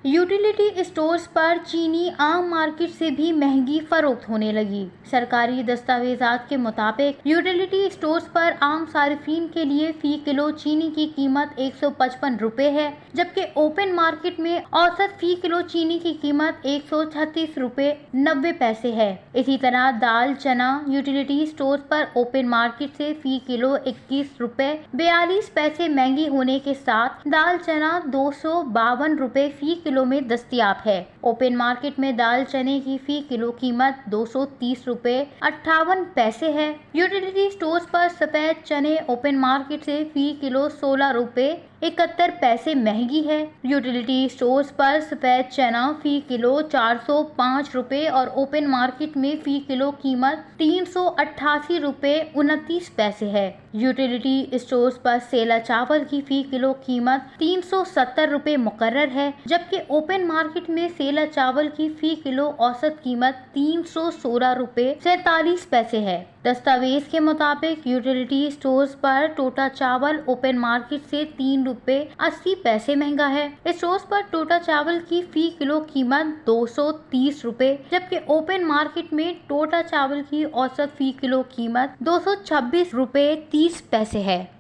Utility stores पर चीनी आम मार्केट से भी महंगी फरोख्त होने लगी। सरकारी दस्तावेजात के मुताबिक यूटिलिटी स्टोर्स पर आम सार्फिन के लिए फी किलो चीनी की कीमत 155 रुपए है, जबकि ओपन मार्केट में औसत फी किलो चीनी की कीमत 136 रुपए 90 पैसे है। इसी तरह दाल चना यूटिलिटी स्टोर्स पर ओपन मार्केट से फी किलो 21 रुपए 42 पैसे महंगी होने के साथ दाल चना 252 रुपए फी किलो में दस्तयाब है। ओपन मार्केट में दाल चने की फी किलो कीमत 230 रुपए 58 पैसे है। यूटिलिटी स्टोर्स पर सफेद चने ओपन मार्केट से फी किलो 16 रुपए 71 पैसे महंगी है। यूटिलिटी स्टोर्स पर सफेद चना फी किलो 405 रुपए और ओपन मार्केट में फी किलो कीमत 388 रुपए 29 पैसे है। यूटिलिटी स्टोर्स पर सेला चावल की फी किलो कीमत 370 रुपए मुकर्रर है, जबकि ओपन मार्केट में सेला चावल की फी किलो औसत कीमत 316 रुपए 47 पैसे है। दस्तावेज के मुताबिक यूटिलिटी स्टोर्स पर टोटा चावल ओपन मार्केट से 3 रुपए 80 पैसे महंगा है। स्टोर्स पर टोटा चावल की फी किलो कीमत 230 रुपए, जबकि ओपन मार्केट में टोटा चावल की औसत फी किलो कीमत 226 रुपए 30 पैसे है।